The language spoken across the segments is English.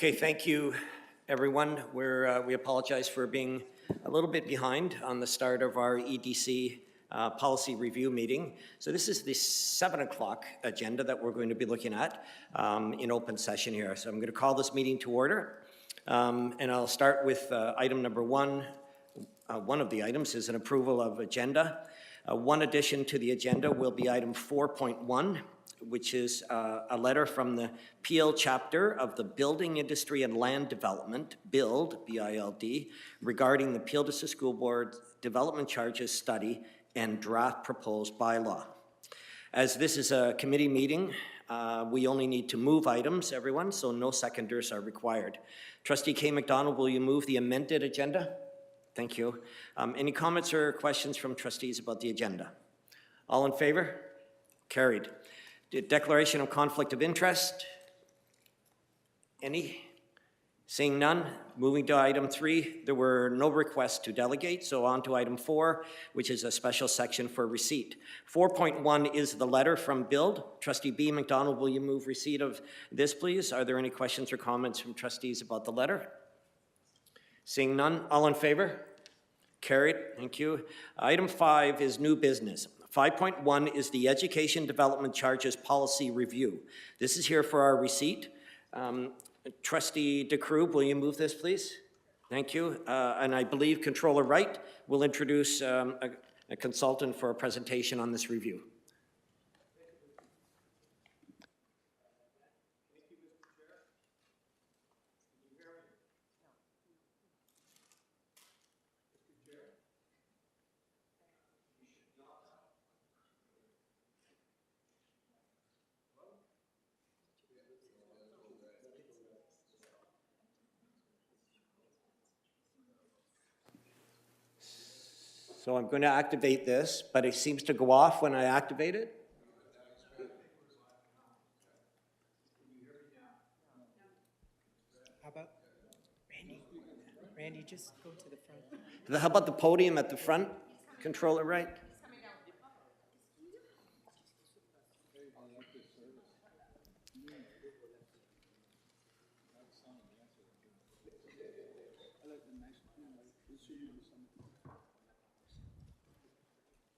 Okay, thank you, everyone. We apologize for being a little bit behind on the start of our EDC policy review meeting. So this is the 7 o'clock agenda that we're going to be looking at in open session here. So I'm going to call this meeting to order. And I'll start with item number one. One of the items is an approval of agenda. One addition to the agenda will be item 4.1, which is a letter from the Peel chapter of the Building Industry and Land Development, BILD, B-I-L-D, regarding the Peel District School Board Development Charges Study and Draft Proposed Bylaw. As this is a committee meeting, we only need to move items, everyone, so no seconders are required. Trustee K. McDonald, will you move the amended agenda? Thank you. Any comments or questions from trustees about the agenda? All in favor? Carried. Declaration of conflict of interest. Any? Seeing none, moving to item 3, there were no requests to delegate, so on to item 4, which is a special section for receipt. 4.1 is the letter from BILD. Trustee B. McDonald, will you move receipt of this, please? Are there any questions or comments from trustees about the letter? Seeing none, all in favor? Carried, thank you. Item 5 is new business. 5.1 is the Education Development Charges Policy Review. This is here for our receipt. Trustee DeCroo, will you move this, please? Thank you. And I believe Controller Wright will introduce a consultant for a presentation on this review. So I'm going to activate this, but it seems to go off when I activate it. How about Randy? Randy, just go to the front. How about the podium at the front, Controller Wright?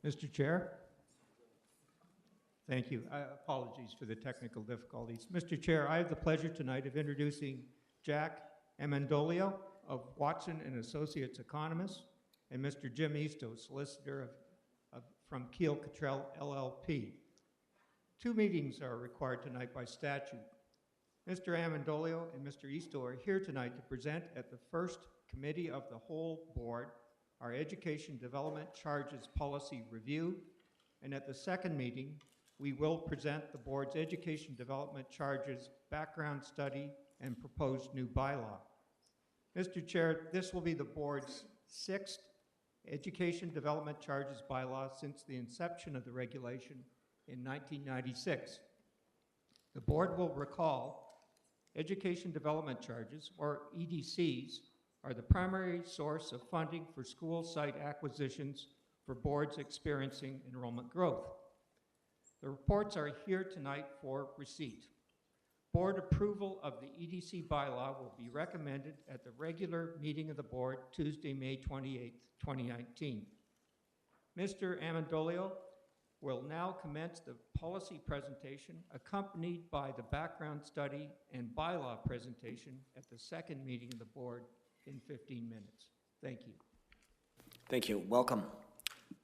Mr. Chair. Thank you. Apologies for the technical difficulties. Mr. Chair, I have the pleasure tonight of introducing Jack Amendolio of Watson and Associates Economists and Mr. Jim Easto, solicitor from Keel Cottrell LLP. 2 meetings are required tonight by statute. Mr. Amendolio and Mr. Easto are here tonight to present at the first Committee of the Whole Board our Education Development Charges Policy Review, and at the second meeting, we will present the Board's Education Development Charges Background Study and proposed new bylaw. Mr. Chair, this will be the Board's 6th Education Development Charges bylaw since the inception of the regulation in 1996. The Board will recall Education Development Charges, or EDCs, are the primary source of funding for school site acquisitions for boards experiencing enrollment growth. The reports are here tonight for receipt. Board approval of the EDC bylaw will be recommended at the regular meeting of the board Tuesday, May 28, 2019. Mr. Amendolio will now commence the policy presentation accompanied by the background study and bylaw presentation at the second meeting of the board in 15 minutes. Thank you. Thank you. Welcome.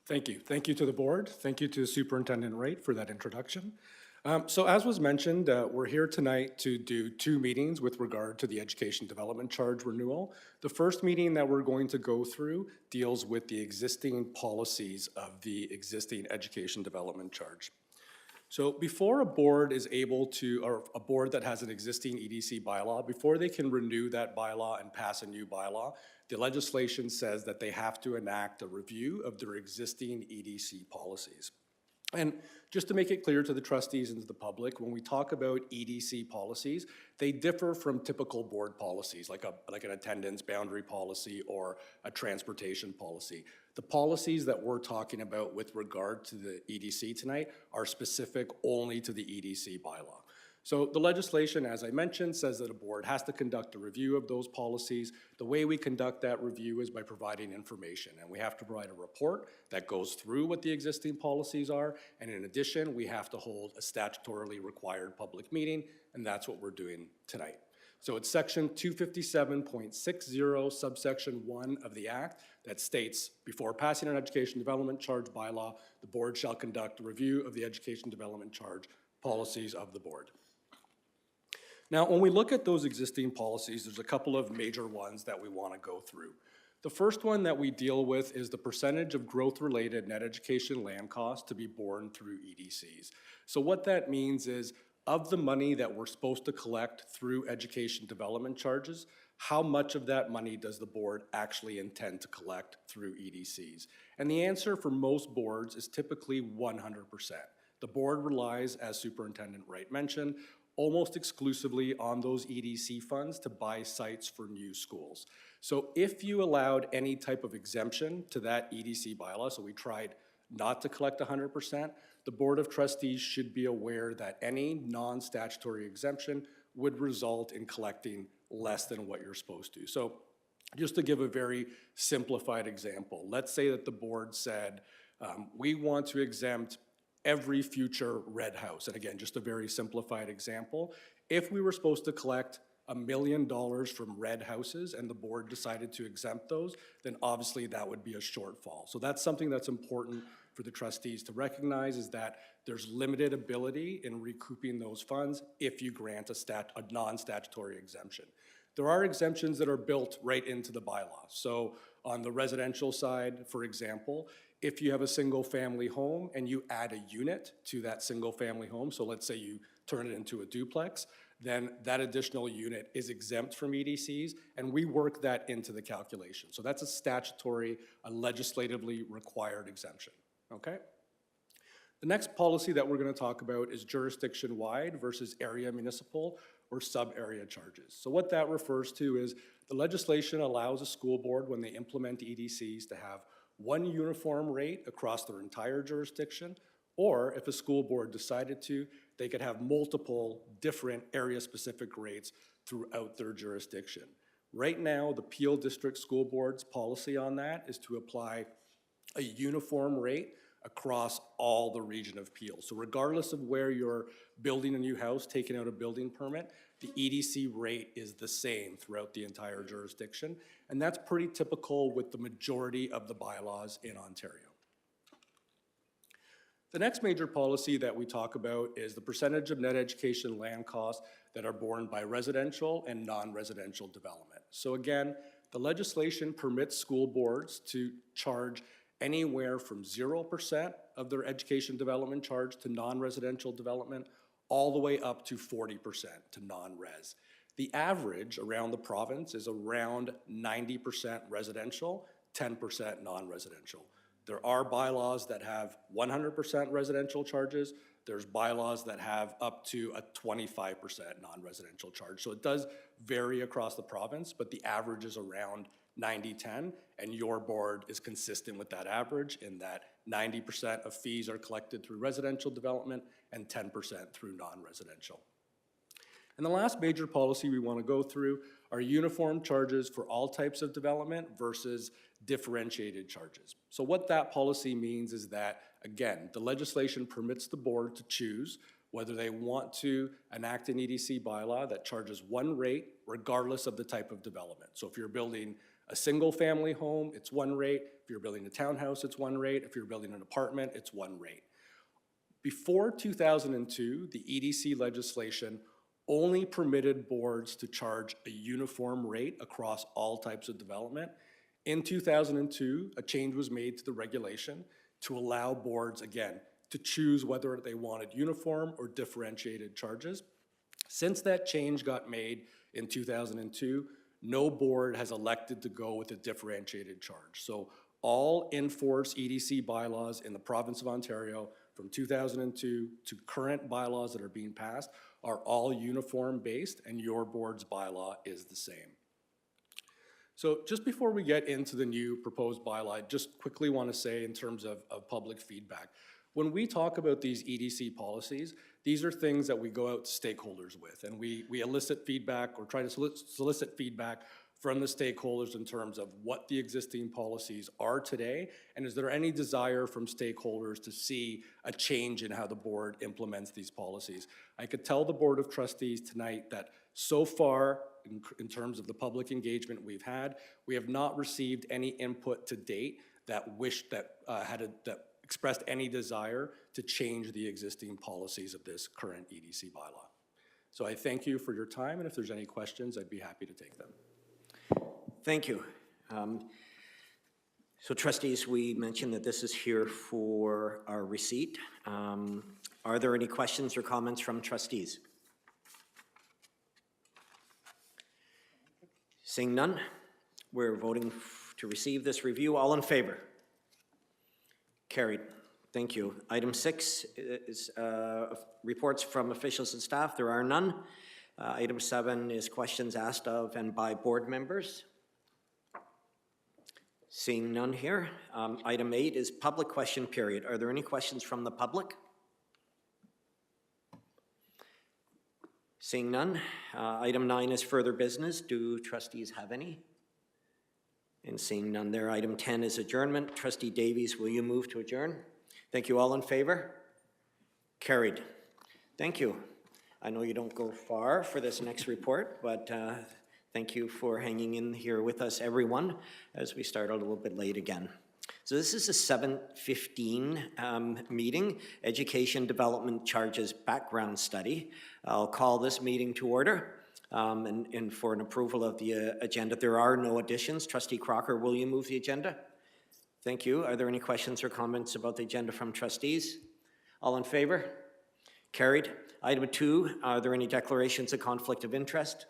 Thank you. Thank you to the board. Thank you to Superintendent Wright for that introduction. So as was mentioned, we're here tonight to do 2 meetings with regard to the Education Development Charge renewal. The first meeting that we're going to go through deals with the existing policies of the existing Education Development Charge. So before a board is able to, or a board that has an existing EDC bylaw, before they can renew that bylaw and pass a new bylaw, the legislation says that they have to enact a review of their existing EDC policies. And just to make it clear to the trustees and to the public, when we talk about EDC policies, they differ from typical board policies, like an attendance boundary policy or a transportation policy. The policies that we're talking about with regard to the EDC tonight are specific only to the EDC bylaw. So the legislation, as I mentioned, says that a board has to conduct a review of those policies. The way we conduct that review is by providing information, and we have to provide a report that goes through what the existing policies are, and in addition, we have to hold a statutorily required public meeting, and that's what we're doing tonight. So it's section 257.60 subsection 1 of the Act that states, before passing an education development charge bylaw, the board shall conduct a review of the education development charge policies of the board. Now, when we look at those existing policies, there's a couple of major ones that we want to go through. The first one that we deal with is the percentage of growth-related net education land costs to be borne through EDCs. So what that means is, of the money that we're supposed to collect through education development charges, how much of that money does the board actually intend to collect through EDCs? And the answer for most boards is typically 100%. The board relies, as Superintendent Wright mentioned, almost exclusively on those EDC funds to buy sites for new schools. So if you allowed any type of exemption to that EDC bylaw, so we tried not to collect 100%, the Board of Trustees should be aware that any non-statutory exemption would result in collecting less than what you're supposed to. So just to give a very simplified example, let's say that the board said, we want to exempt every future red house. And again, just a very simplified example. If we were supposed to collect $1 million from red houses and the board decided to exempt those, then obviously that would be a shortfall. So that's something that's important for the trustees to recognize, is that there's limited ability in recouping those funds if you grant a non-statutory exemption. There are exemptions that are built right into the bylaw. So on the residential side, for example, if you have a single family home and you add a unit to that single family home, so let's say you turn it into a duplex, then that additional unit is exempt from EDCs, and we work that into the calculation. So that's a statutory, a legislatively required exemption, okay? The next policy that we're going to talk about is jurisdiction-wide versus area municipal or sub-area charges. So what that refers to is the legislation allows a school board, when they implement EDCs, to have one uniform rate across their entire jurisdiction, or if a school board decided to, they could have multiple different area-specific rates throughout their jurisdiction. Right now, the Peel District School Board's policy on that is to apply a uniform rate across all the region of Peel. So regardless of where you're building a new house, taking out a building permit, the EDC rate is the same throughout the entire jurisdiction. And that's pretty typical with the majority of the bylaws in Ontario. The next major policy that we talk about is the percentage of net education land costs that are borne by residential and non-residential development. So again, the legislation permits school boards to charge anywhere from 0% of their education development charge to non-residential development, all the way up to 40% to non-res. The average around the province is around 90% residential, 10% non-residential. There are bylaws that have 100% residential charges. There's bylaws that have up to a 25% non-residential charge. So it does vary across the province, but the average is around 90-10, and your board is consistent with that average in that 90% of fees are collected through residential development and 10% through non-residential. And the last major policy we want to go through are uniform charges for all types of development versus differentiated charges. So what that policy means is that, again, the legislation permits the board to choose whether they want to enact an EDC bylaw that charges one rate regardless of the type of development. So if you're building a single family home, it's one rate. If you're building a townhouse, it's one rate. If you're building an apartment, it's one rate. Before 2002, the EDC legislation only permitted boards to charge a uniform rate across all types of development. In 2002, a change was made to the regulation to allow boards, again, to choose whether they wanted uniform or differentiated charges. Since that change got made in 2002, no board has elected to go with a differentiated charge. So all in-force EDC bylaws in the province of Ontario from 2002 to current bylaws that are being passed are all uniform based, and your board's bylaw is the same. So just before we get into the new proposed bylaw, I just quickly want to say in terms of public feedback, when we talk about these EDC policies, These are things that we go out to stakeholders with, and we elicit feedback or try to solicit feedback from the stakeholders in terms of what the existing policies are today, and is there any desire from stakeholders to see a change in how the board implements these policies. I could tell the Board of Trustees tonight that so far, in terms of the public engagement we've had, we have not received any input to date that expressed any desire to change the existing policies of this current EDC bylaw. So I thank you for your time, and if there's any questions, I'd be happy to take them. Thank you. So trustees, we mentioned that this is here for our receipt. Are there any questions or comments from trustees? Seeing none, we're voting to receive this review. All in favor? Carried. Thank you. Item 6 is reports from officials and staff. There are none. Item 7 is questions asked of and by board members. Seeing none here. Item 8 is public question period. Are there any questions from the public? Seeing none. Item 9 is further business. Do trustees have any? And seeing none there. Item 10 is adjournment. Trustee Davies, will you move to adjourn? Thank you. All in favor? Carried. Thank you. I know you don't go far for this next report, but thank you for hanging in here with us, everyone, as we start a little bit late again. So this is a 7:15 meeting, Education Development Charges Background Study. I'll call this meeting to order and for an approval of the agenda. There are no additions. Trustee Crocker, will you move the agenda? Thank you. Are there any questions or comments about the agenda from trustees? All in favor? Carried. Item 2, are there any declarations of conflict of interest?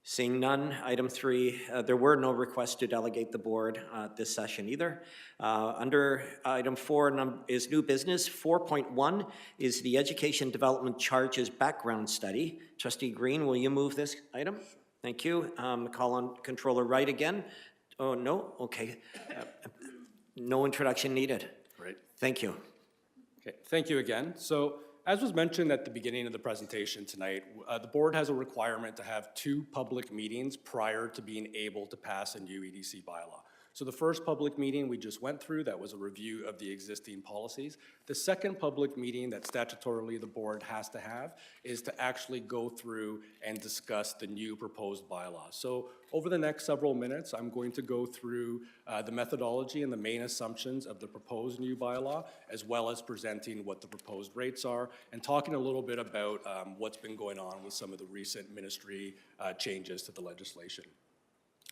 Seeing none. Item 3, there were no requests to delegate the board this session either. Under item 4 is new business. 4.1 is the Education Development Charges Background Study. Trustee Green, will you move this item? Thank you. Call on Controller Wright again. Oh, no? Okay. No introduction needed. Right. Thank you. Okay, thank you again. So, as was mentioned at the beginning of the presentation tonight, the board has a requirement to have 2 public meetings prior to being able to pass a new EDC bylaw. So the first public meeting we just went through, that was a review of the existing policies. The second public meeting that statutorily the board has to have is to actually go through and discuss the new proposed bylaw. So over the next several minutes, I'm going to go through the methodology and the main assumptions of the proposed new bylaw, as well as presenting what the proposed rates are, and talking a little bit about what's been going on with some of the recent ministry changes to the legislation.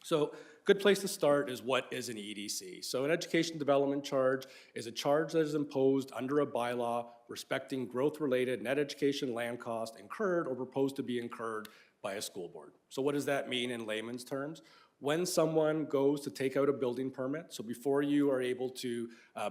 So, good place to start is what is an EDC. So an education development charge is a charge that is imposed under a bylaw respecting growth-related net education land cost incurred or proposed to be incurred by a school board. So what does that mean in layman's terms? When someone goes to take out a building permit, so before you are able to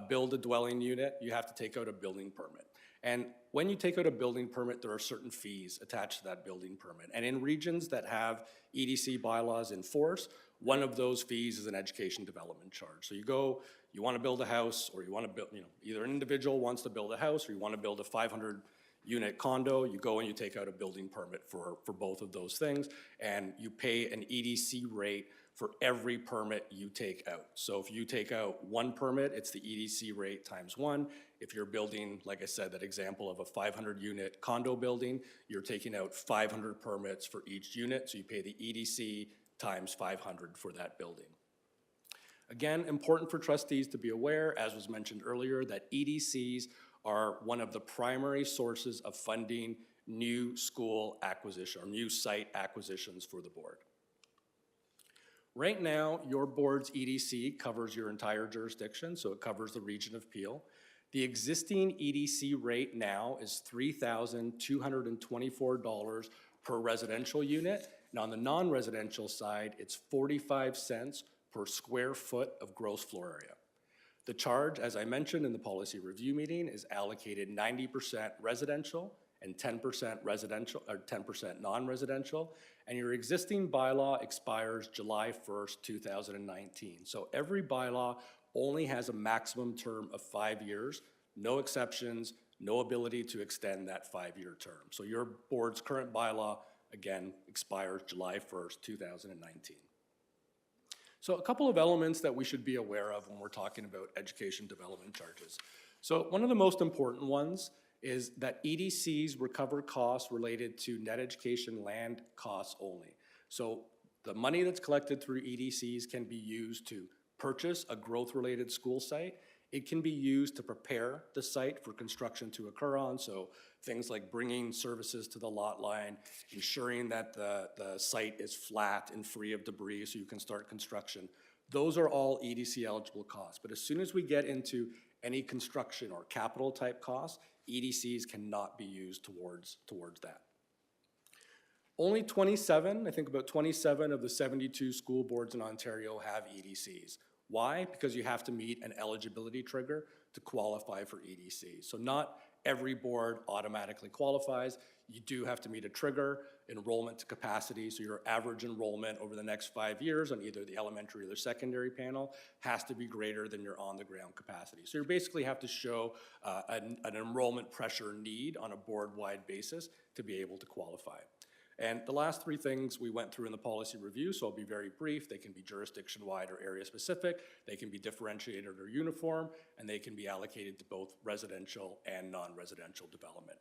build a dwelling unit, you have to take out a building permit. And when you take out a building permit, there are certain fees attached to that building permit. And in regions that have EDC bylaws in force, one of those fees is an education development charge. So you go, you want to build a house, or you want to build, either an individual wants to build a house, or you want to build a 500-unit condo, you go and you take out a building permit for both of those things, and you pay an EDC rate for every permit you take out. So if you take out 1 permit, it's the EDC rate times 1. If you're building, like I said, that example of a 500-unit condo building, you're taking out 500 permits for each unit, so you pay the EDC times 500 for that building. Again, important for trustees to be aware, as was mentioned earlier, that EDCs are one of the primary sources of funding new school acquisition or new site acquisitions for the board. Right now, your board's EDC covers your entire jurisdiction, so it covers the region of Peel. The existing EDC rate now is $3,224 per residential unit. And on the non-residential side, it's 45 cents per square foot of gross floor area. The charge, as I mentioned in the policy review meeting, is allocated 90% residential and 10% residential or 10% non-residential. And your existing bylaw expires July 1st, 2019. So every bylaw only has a maximum term of 5 years, no exceptions, no ability to extend that 5-year term. So your board's current bylaw, again, expires July 1st, 2019. So a couple of elements that we should be aware of when we're talking about education development charges. So one of the most important ones is that EDCs recover costs related to net education land costs only. So the money that's collected through EDCs can be used to purchase a growth-related school site. It can be used to prepare the site for construction to occur on, so things like bringing services to the lot line, ensuring that the site is flat and free of debris so you can start construction. Those are all EDC eligible costs, but as soon as we get into any construction or capital type costs, EDCs cannot be used towards that. Only 27, I think about 27 of the 72 school boards in Ontario have EDCs. Why? Because you have to meet an eligibility trigger to qualify for EDC. So not every board automatically qualifies. You do have to meet a trigger, enrollment to capacity, so your average enrollment over the next 5 years on either the elementary or the secondary panel has to be greater than your on-the-ground capacity. So you basically have to show an enrollment pressure need on a board-wide basis to be able to qualify. And the last three things we went through in the policy review, so I'll be very brief. They can be jurisdiction-wide or area-specific, they can be differentiated or uniform, and they can be allocated to both residential and non-residential development.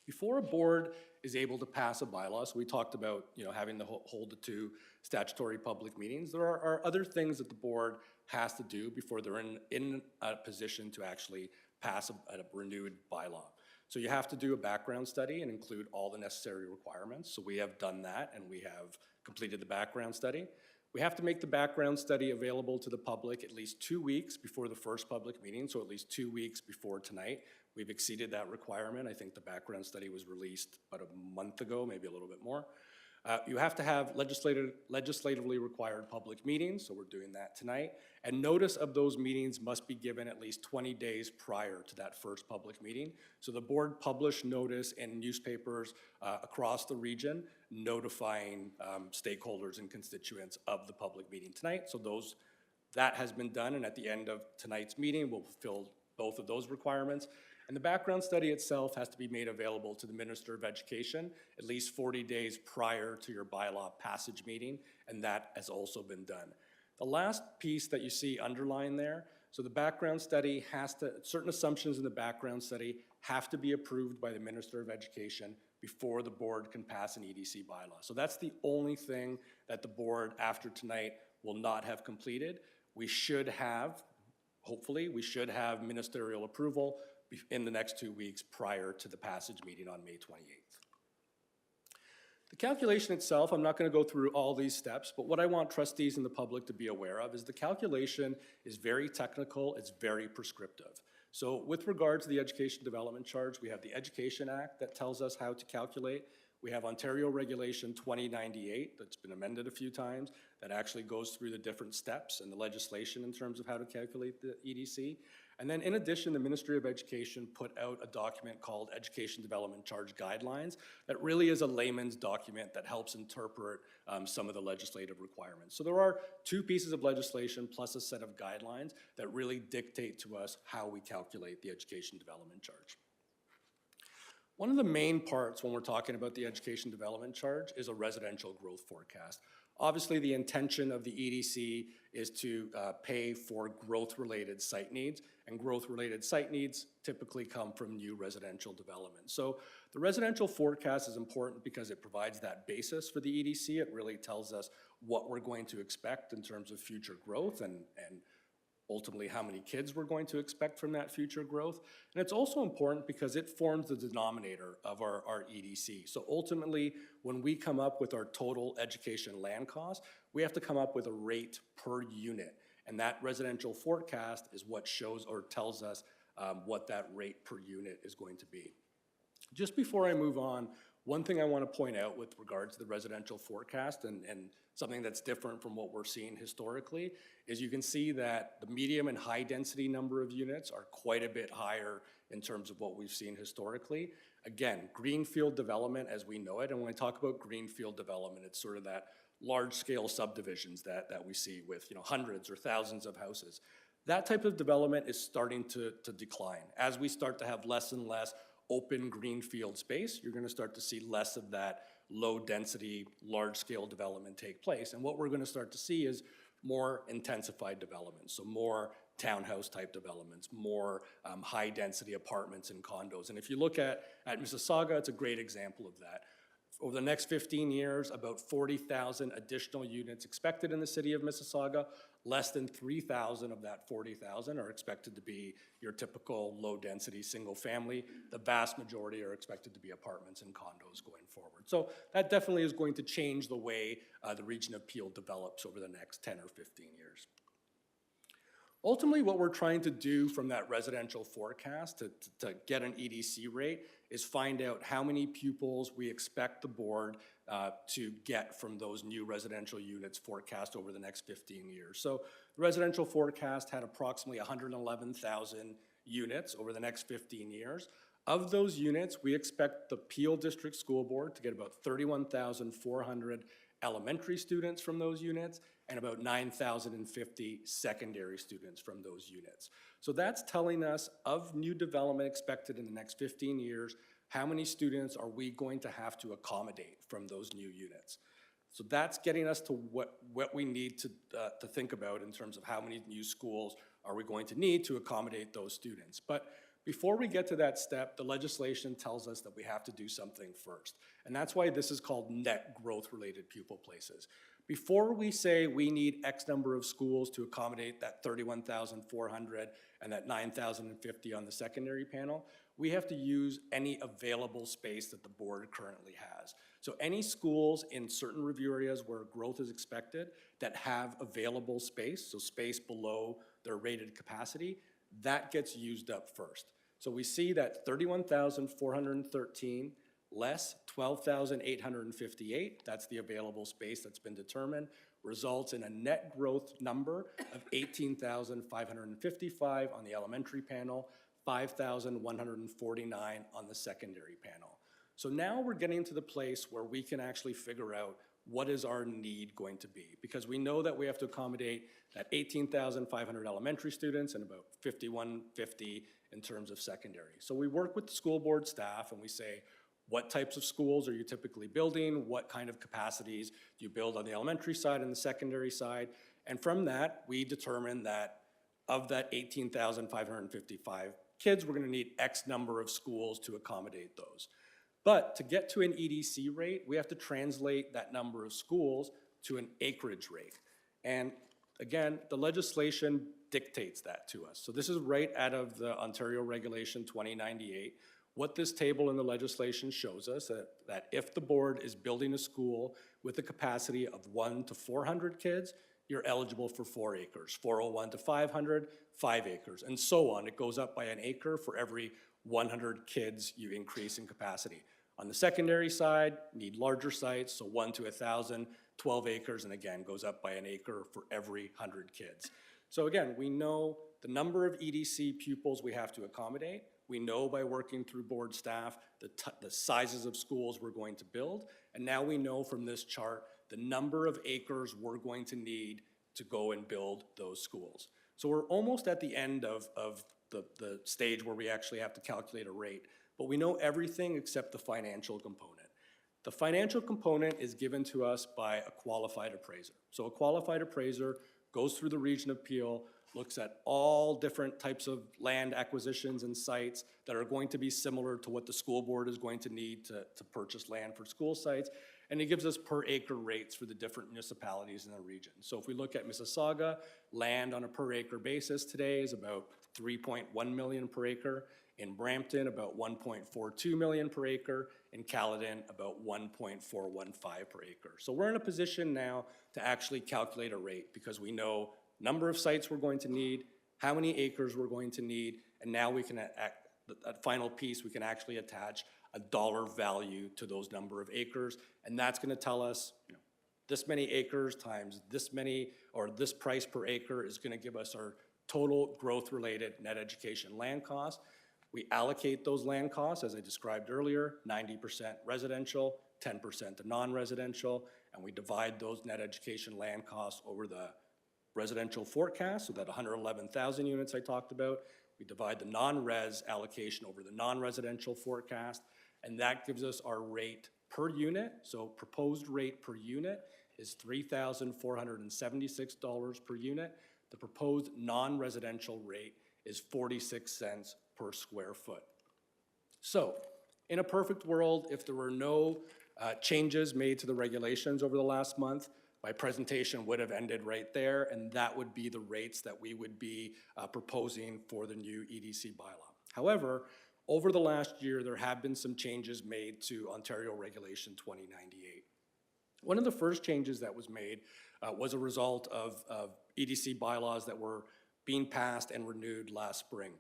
Before a board is able to pass a bylaw, so we talked about having to hold the 2 statutory public meetings, there are other things that the board has to do before they're in a position to actually pass a renewed bylaw. So you have to do a background study and include all the necessary requirements. So we have done that and we have completed the background study. We have to make the background study available to the public at least 2 weeks before the first public meeting, so at least 2 weeks before tonight. We've exceeded that requirement. I think the background study was released about a month ago, maybe a little bit more. You have to have legislatively required public meetings, so we're doing that tonight. And notice of those meetings must be given at least 20 days prior to that first public meeting. So the board published notice in newspapers across the region notifying stakeholders and constituents of the public meeting tonight. So that has been done, and at the end of tonight's meeting, we'll fulfill both of those requirements. And the background study itself has to be made available to the Minister of Education at least 40 days prior to your bylaw passage meeting, and that has also been done. The last piece that you see underlined there, so the background study certain assumptions in the background study have to be approved by the Minister of Education before the board can pass an EDC bylaw. So that's the only thing that the board after tonight will not have completed. Hopefully, we should have ministerial approval in the next 2 weeks prior to the passage meeting on May 28th. The calculation itself, I'm not going to go through all these steps, but what I want trustees and the public to be aware of is the calculation is very technical, it's very prescriptive. So with regard to the education development charge, we have the Education Act that tells us how to calculate. We have Ontario Regulation 2098 that's been amended a few times that actually goes through the different steps and the legislation in terms of how to calculate the EDC. And then in addition, the Ministry of Education put out a document called Education Development Charge Guidelines that really is a layman's document that helps interpret some of the legislative requirements. So there are 2 pieces of legislation plus a set of guidelines that really dictate to us how we calculate the education development charge. One of the main parts when we're talking about the education development charge is a residential growth forecast. Obviously, the intention of the EDC is to pay for growth-related site needs, and growth-related site needs typically come from new residential development. So the residential forecast is important because it provides that basis for the EDC. It really tells us what we're going to expect in terms of future growth and ultimately how many kids we're going to expect from that future growth. And it's also important because it forms the denominator of our EDC. So ultimately, when we come up with our total education land cost, we have to come up with a rate per unit. And that residential forecast is what shows or tells us what that rate per unit is going to be. Just before I move on, one thing I want to point out with regard to the residential forecast and something that's different from what we're seeing historically is you can see that the medium and high density number of units are quite a bit higher in terms of what we've seen historically. Again, greenfield development as we know it, and when I talk about greenfield development, it's sort of that large scale subdivisions that we see with hundreds or thousands of houses. That type of development is starting to decline. As we start to have less and less open greenfield space, you're gonna start to see less of that low-density, large-scale development take place. And what we're gonna start to see is more intensified development, so more townhouse-type developments, more high-density apartments and condos. And if you look at Mississauga, it's a great example of that. Over the next 15 years, about 40,000 additional units expected in the city of Mississauga. Less than 3,000 of that 40,000 are expected to be your typical low-density single-family. The vast majority are expected to be apartments and condos going forward. So that definitely is going to change the way the region of Peel develops over the next 10 or 15 years. Ultimately, what we're trying to do from that residential forecast to get an EDC rate is find out how many pupils we expect the board to get from those new residential units forecast over the next 15 years. So the residential forecast had approximately 111,000 units over the next 15 years. Of those units, we expect the Peel District School Board to get about 31,400 elementary students from those units and about 9,050 secondary students from those units. So that's telling us of new development expected in the next 15 years, how many students are we going to have to accommodate from those new units? So that's getting us to what we need to think about in terms of how many new schools are we going to need to accommodate those students. But before we get to that step, the legislation tells us that we have to do something first. And that's why this is called net growth-related pupil places. Before we say we need X number of schools to accommodate that 31,400 and that 9,050 on the secondary panel, we have to use any available space that the board currently has. So any schools in certain review areas where growth is expected that have available space, so space below their rated capacity, that gets used up first. So we see that 31,413 less 12,858, that's the available space that's been determined, results in a net growth number of 18,555 on the elementary panel, 5,149 on the secondary panel. So now we're getting to the place where we can actually figure out what is our need going to be, because we know that we have to accommodate that 18,500 elementary students and about 5,150 in terms of secondary. So we work with the school board staff and we say, what types of schools are you typically building? What kind of capacities do you build on the elementary side and the secondary side? And from that, we determine that of that 18,555 kids, we're gonna need X number of schools to accommodate those. But to get to an EDC rate, we have to translate that number of schools to an acreage rate. And again, the legislation dictates that to us. So this is right out of the Ontario Regulation 2098. What this table in the legislation shows us that if the board is building a school with a capacity of 1 to 400 kids, you're eligible for 4 acres. 401 to 500, 5 acres, and so on. It goes up by an acre for every 100 kids you increase in capacity. On the secondary side, need larger sites, so 1 to 1,000, 12 acres, and again, goes up by an acre for every 100 kids. So again, we know the number of EDC pupils we have to accommodate. We know by working through board staff the sizes of schools we're going to build, and now we know from this chart the number of acres we're going to need to go and build those schools. So we're almost at the end of the stage where we actually have to calculate a rate, but we know everything except the financial component. The financial component is given to us by a qualified appraiser. So a qualified appraiser goes through the region of Peel, looks at all different types of land acquisitions and sites that are going to be similar to what the school board is going to need to purchase land for school sites, and it gives us per acre rates for the different municipalities in the region. So if we look at Mississauga, land on a per acre basis today is about 3.1 million per acre. In Brampton, about 1.42 million per acre. In Caledon, about 1.415 per acre. So we're in a position now to actually calculate a rate because we know number of sites we're going to need, how many acres we're going to need, and now we can, that final piece, we can actually attach a dollar value to those number of acres, and that's gonna tell us, this many acres times this many, or this price per acre is gonna give us our total growth-related net education land costs. We allocate those land costs, as I described earlier, 90% residential, 10% to non-residential, and we divide those net education land costs over the residential forecast, so that 111,000 units I talked about. We divide the non-res allocation over the non-residential forecast, and that gives us our rate per unit. So proposed rate per unit is $3,476 per unit. The proposed non-residential rate is 46 cents per square foot. So, in a perfect world, if there were no changes made to the regulations over the last month, my presentation would have ended right there, and that would be the rates that we would be proposing for the new EDC bylaw. However, over the last year, there have been some changes made to Ontario Regulation 2098. One of the first changes that was made was a result of EDC bylaws that were being passed and renewed last spring.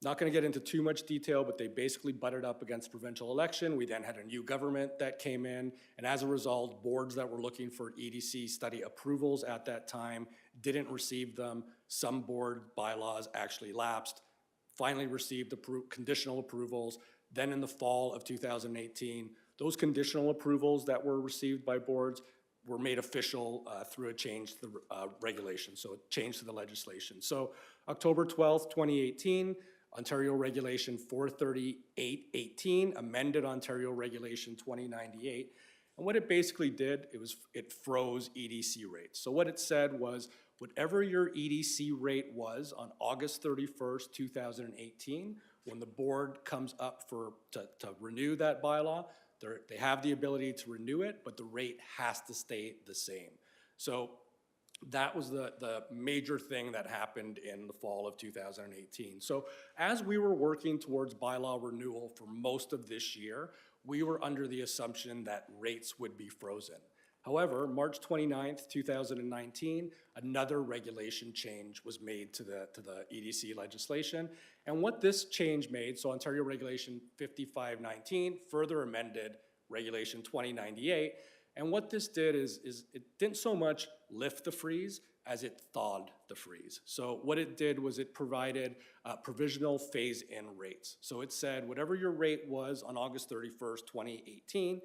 Not going to get into too much detail, but they basically butted up against the provincial election. We then had a new government that came in, and as a result, boards that were looking for EDC study approvals at that time didn't receive them. Some board bylaws actually lapsed, finally received conditional approvals. Then in the fall of 2018, those conditional approvals that were received by boards were made official through a change to the regulation, so a change to the legislation. So October 12th, 2018, Ontario Regulation 43818 amended Ontario Regulation 2098. And what it basically did, it froze EDC rates. So what it said was, whatever your EDC rate was on August 31st, 2018, when the board comes up to renew that bylaw, they have the ability to renew it, but the rate has to stay the same. So that was the major thing that happened in the fall of 2018. So as we were working towards bylaw renewal for most of this year, we were under the assumption that rates would be frozen. However, March 29th, 2019, another regulation change was made to the EDC legislation. And what this change made, so Ontario Regulation 5519 further amended Regulation 2098, and what this did is it didn't so much lift the freeze as it thawed the freeze. So what it did was it provided provisional phase-in rates. So it said whatever your rate was on August 31st, 2018,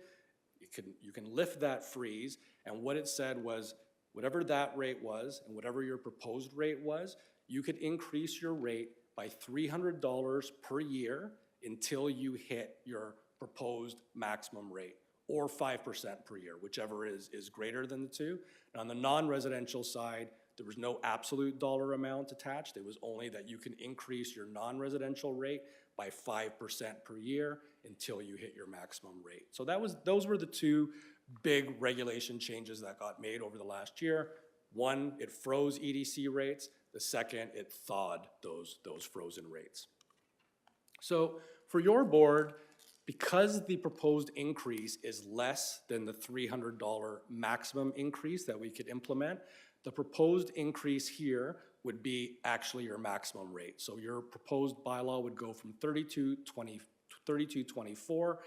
you can lift that freeze, and what it said was whatever that rate was and whatever your proposed rate was, you could increase your rate by $300 per year until you hit your proposed maximum rate, or 5% per year, whichever is greater than the two. And on the non-residential side, there was no absolute dollar amount attached. It was only that you can increase your non-residential rate by 5% per year until you hit your maximum rate. So those were the two big regulation changes that got made over the last year. One, it froze EDC rates. The second, it thawed those frozen rates. So for your board, because the proposed increase is less than the $300 maximum increase that we could implement, the proposed increase here would be actually your maximum rate. So your proposed bylaw would go from $32.24.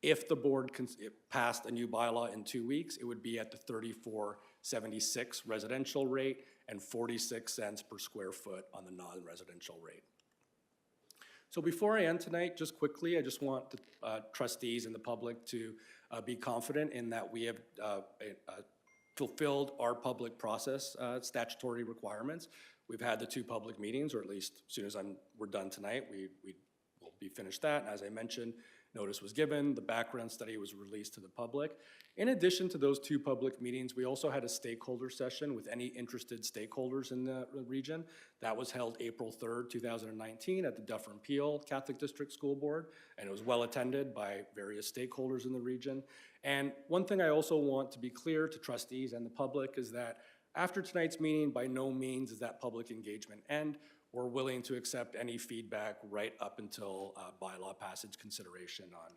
If the board passed a new bylaw in 2 weeks, it would be at the $34.76 residential rate and 46 cents per square foot on the non-residential rate. So before I end tonight, just quickly, I just want the trustees and the public to be confident in that we have fulfilled our public process statutory requirements. We've had the 2 public meetings, or at least as soon as we're done tonight, we will be finished that. And as I mentioned, notice was given, the background study was released to the public. In addition to those 2 public meetings, we also had a stakeholder session with any interested stakeholders in the region. That was held April 3rd, 2019 at the Dufferin Peel Catholic District School Board, and it was well attended by various stakeholders in the region. And one thing I also want to be clear to trustees and the public is that after tonight's meeting, by no means is that public engagement end. We're willing to accept any feedback right up until bylaw passage consideration on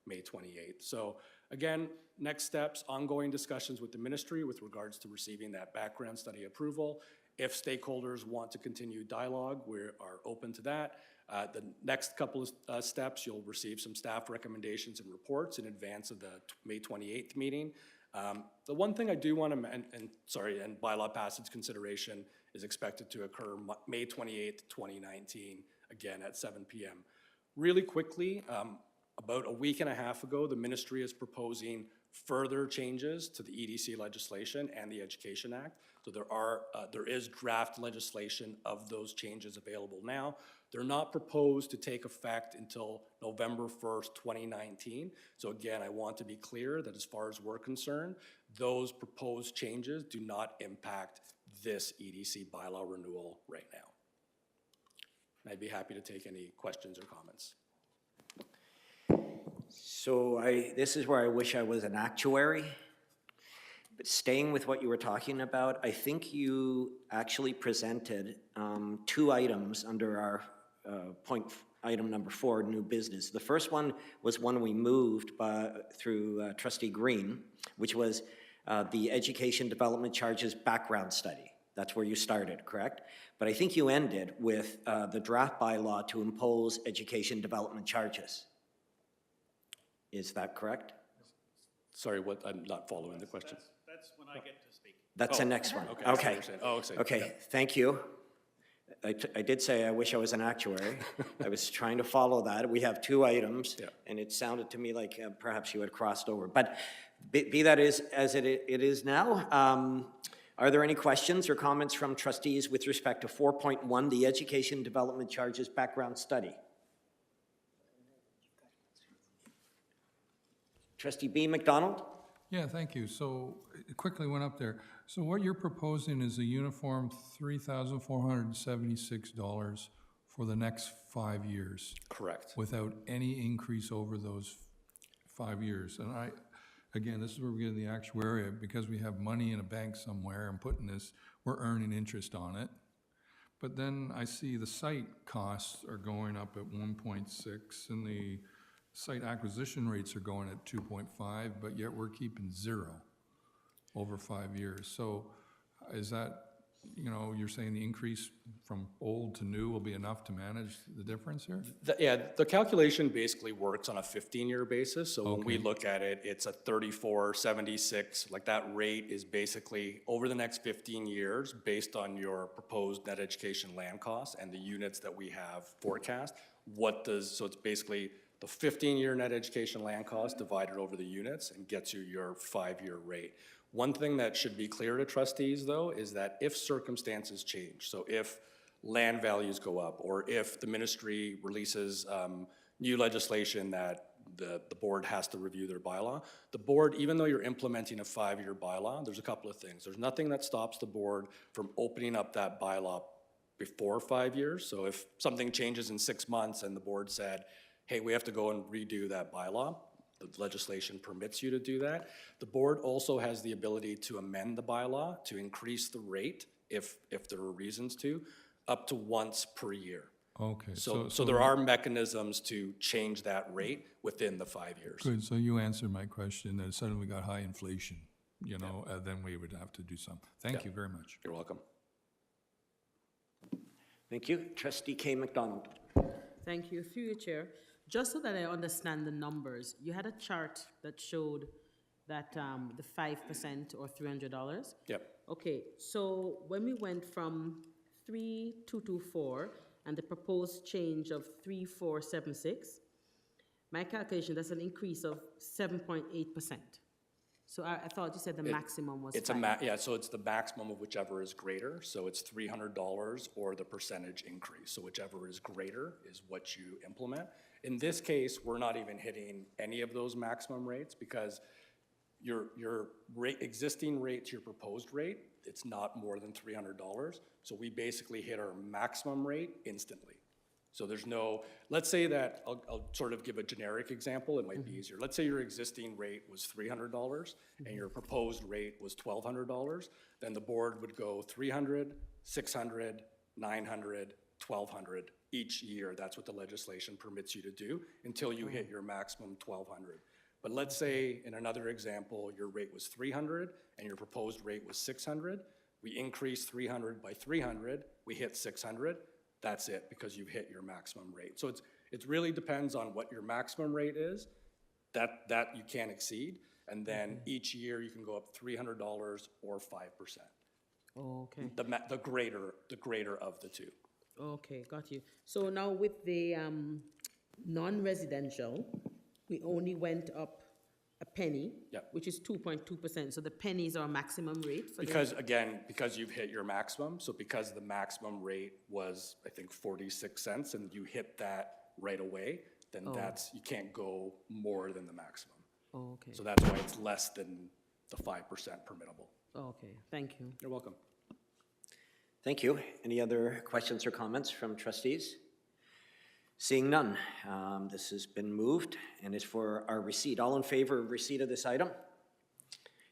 May 28th. So again, next steps, ongoing discussions with the ministry with regards to receiving that background study approval. If stakeholders want to continue dialogue, we are open to that. The next couple of steps, you'll receive some staff recommendations and reports in advance of the May 28th meeting. The one thing I do want to, and bylaw passage consideration is expected to occur May 28th, 2019, again at 7 p.m. Really quickly, about a week and a half ago, the ministry is proposing further changes to the EDC legislation and the Education Act. So there is draft legislation of those changes available now. They're not proposed to take effect until November 1st, 2019. So again, I want to be clear that as far as we're concerned, those proposed changes do not impact this EDC bylaw renewal right now. And I'd be happy to take any questions or comments. So this is where I wish I was an actuary. But staying with what you were talking about, I think you actually presented two items under our item number 4, new business. The first one was one we moved through Trustee Green, which was the education development charges background study. That's where you started, correct? But I think you ended with the draft bylaw to impose education development charges. Is that correct? Sorry, I'm not following the question. That's when I get to speak. That's the next one. Okay. I see what you're saying. Oh, okay. Okay, thank you. I did say I wish I was an actuary. I was trying to follow that. We have two items, and it sounded to me like perhaps you had crossed over. But be that as it is now, are there any questions or comments from trustees with respect to 4.1, the education development charges background study? Trustee B. McDonald? Yeah, thank you. So it quickly went up there. So what you're proposing is a uniform $3,476 for the next 5 years Correct. without any increase over those 5 years. And again, this is where we get in the actuarial, because we have money in a bank somewhere and putting this, we're earning interest on it. But then I see the site costs are going up at 1.6 and the site acquisition rates are going at 2.5, but yet we're keeping 0 over 5 years. So is that, you're saying the increase from old to new will be enough to manage the difference here? The calculation basically works on a 15-year basis. So when we look at it, it's a 34.76. Like that rate is basically over the next 15 years based on your proposed net education land costs and the units that we have forecast. So it's basically the 15-year net education land cost divided over the units and gets you your 5-year rate. One thing that should be clear to trustees, though, is that if circumstances change, so if land values go up, or if the ministry releases new legislation that the board has to review their bylaw, the board, even though you're implementing a 5-year bylaw, there's a couple of things. There's nothing that stops the board from opening up that bylaw before 5 years. So if something changes in 6 months and the board said, hey, we have to go and redo that bylaw, the legislation permits you to do that. The board also has the ability to amend the bylaw to increase the rate, if there are reasons to, up to once per year. Okay. So there are mechanisms to change that rate within the 5 years. Good, so you answered my question, that suddenly we got high inflation, then we would have to do something. Thank you very much. You're welcome. Thank you. Trustee K. McDonald. Thank you. Through you, Chair. Just so that I understand the numbers, you had a chart that showed that the 5% or $300. Yep. Okay, so when we went from 3,224 and the proposed change of 3,476, my calculation, that's an increase of 7.8%. So I thought you said the maximum was It's 5. so it's the maximum of whichever is greater. So it's $300 or the percentage increase. So whichever is greater is what you implement. In this case, we're not even hitting any of those maximum rates because your existing rate to your proposed rate, it's not more than $300. So we basically hit our maximum rate instantly. So there's no, let's say that, I'll sort of give a generic example, it might be easier. Let's say your existing rate was $300 and your proposed rate was $1,200, then the board would go $300, $600, $900, $1,200 each year. That's what the legislation permits you to do until you hit your maximum $1,200. But let's say in another example, your rate was $300 and your proposed rate was $600. We increase $300 by $300, we hit $600. That's it, because you've hit your maximum rate. So it really depends on what your maximum rate is, that you can't exceed, and then each year you can go up $300 or 5%. Okay. The greater of the two. Okay, got you. So now with the non-residential, we only went up a penny, Yep. which is 2.2%. So the penny is our maximum rate for Because you've hit your maximum, so because the maximum rate was, I think, 46 cents, and you hit that right away, then you can't go more than the maximum. Oh, okay. So that's why it's less than the 5% permittable. Oh, okay, thank you. You're welcome. Thank you. Any other questions or comments from trustees? Seeing none, this has been moved and is for our receipt. All in favor of receipt of this item?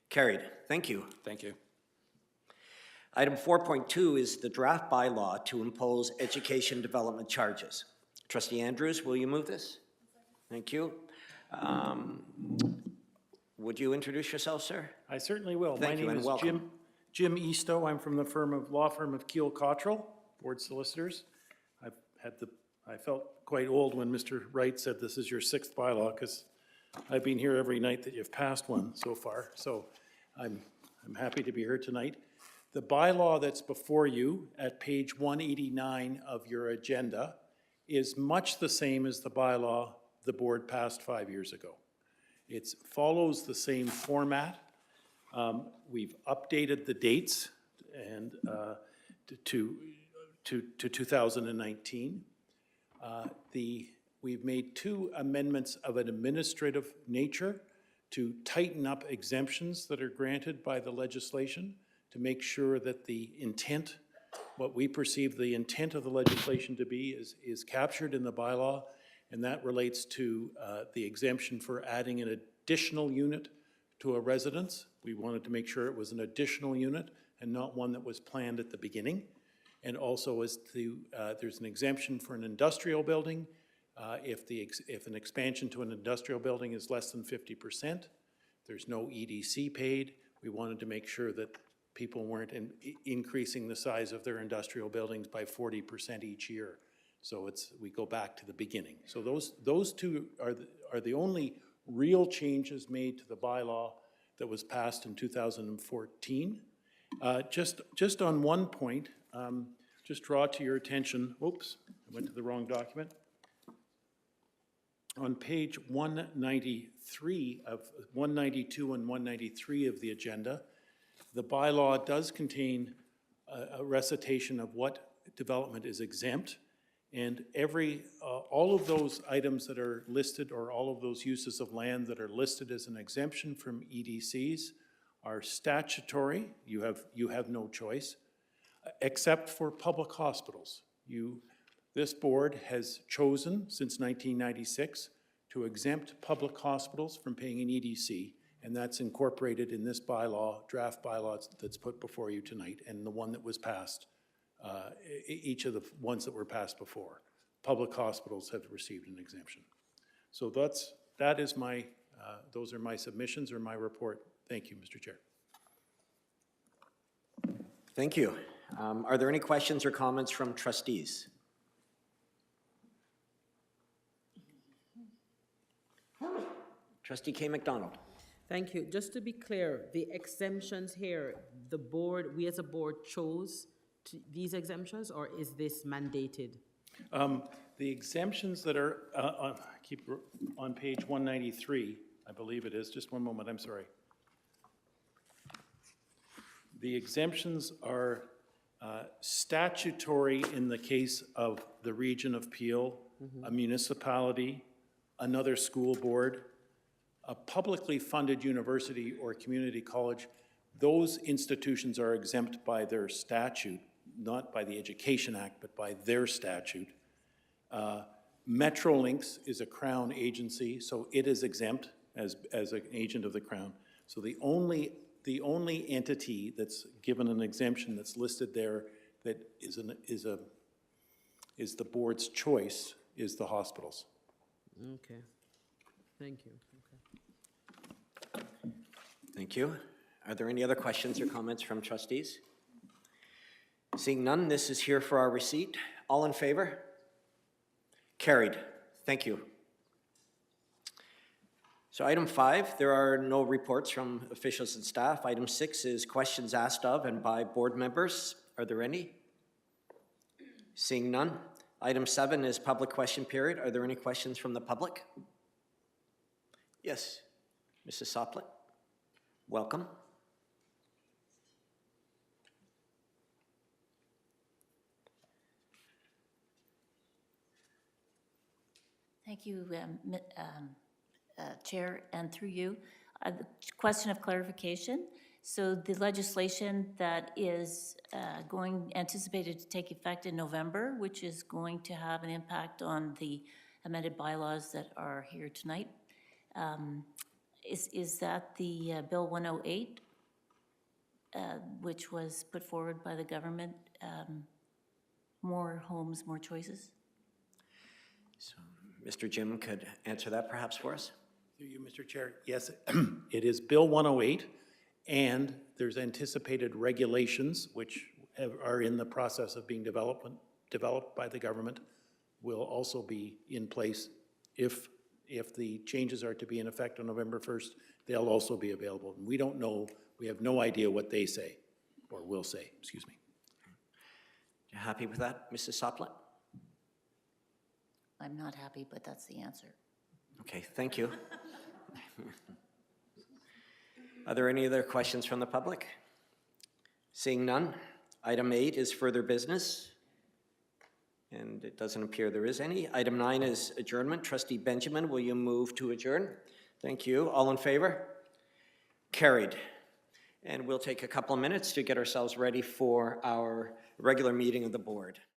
Carried. Thank you. Thank you. Item 4.2 is the draft bylaw to impose education development charges. Trustee Andrews, will you move this? Thank you. Would you introduce yourself, sir? I certainly will. Thank you, My name and is welcome. Jim Eastoe. I'm from the law firm of Keel Cottrell, board solicitors. I felt quite old when Mr. Wright said this is your 6th bylaw, because I've been here every night that you've passed one so far. So I'm happy to be here tonight. The bylaw that's before you at page 189 of your agenda is much the same as the bylaw the board passed 5 years ago. It follows the same format. We've updated the dates and to 2019. We've made 2 amendments of an administrative nature to tighten up exemptions that are granted by the legislation, to make sure that the intent, what we perceive the intent of the legislation to be, is captured in the bylaw, and that relates to the exemption for adding an additional unit to a residence. We wanted to make sure it was an additional unit and not one that was planned at the beginning. And also there's an exemption for an industrial building. If an expansion to an industrial building is less than 50%, there's no EDC paid. We wanted to make sure that people weren't increasing the size of their industrial buildings by 40% each year. So we go back to the beginning. So those 2 are the only real changes made to the bylaw that was passed in 2014. Just on one point, just draw to your attention, oops, I went to the wrong document. On page 192 and 193 of the agenda, the bylaw does contain a recitation of what development is exempt, and all of those items that are listed, or all of those uses of land that are listed as an exemption from EDCs, are statutory. You have no choice, except for public hospitals. This board has chosen since 1996 to exempt public hospitals from paying an EDC, and that's incorporated in this bylaw, draft bylaw that's put before you tonight, and the one that was passed, each of the ones that were passed before. Public hospitals have received an exemption. So those are my submissions or my report. Thank you, Mr. Chair. Thank you. Are there any questions or comments from trustees? Trustee K. McDonald. Thank you. Just to be clear, the exemptions here, we as a board chose these exemptions, or is this mandated? The exemptions that are on page 193, I believe it is. Just one moment, I'm sorry. The exemptions are statutory in the case of the region of Peel, a municipality, another school board, a publicly funded university or community college. Those institutions are exempt by their statute, not by the Education Act, but by their statute. Metrolinx is a Crown agency, so it is exempt as an agent of the Crown. So the only entity that's given an exemption that's listed there that is the board's choice is the hospitals. Okay. Thank you. Okay. Thank you. Are there any other questions or comments from trustees? Seeing none, this is here for our receipt. All in favor? Carried. Thank you. So item 5, there are no reports from officials and staff. Item 6 is questions asked of and by board members. Are there any? Seeing none. Item 7 is public question period. Are there any questions from the public? Yes. Mrs. Soplet, welcome. Thank you, Chair, and through you. The question of clarification. So the legislation that is anticipated to take effect in November, which is going to have an impact on the amended bylaws that are here tonight, is that the Bill 108, which was put forward by the government, more homes, more choices? So Mr. Jim could answer that perhaps for us. Through you, Mr. Chair. Yes, it is Bill 108, and there's anticipated regulations which are in the process of being developed by the government, will also be in place. If the changes are to be in effect on November 1st, they'll also be available. And we don't know, we have no idea what they say, or will say, excuse me. You happy with that, Mrs. Soplet? I'm not happy, but that's the answer. Okay, thank you. Are there any other questions from the public? Seeing none, item 8 is further business. And it doesn't appear there is any. Item 9 is adjournment. Trustee Benjamin, will you move to adjourn? Thank you. All in favor? Carried. And we'll take a couple of minutes to get ourselves ready for our regular meeting of the board.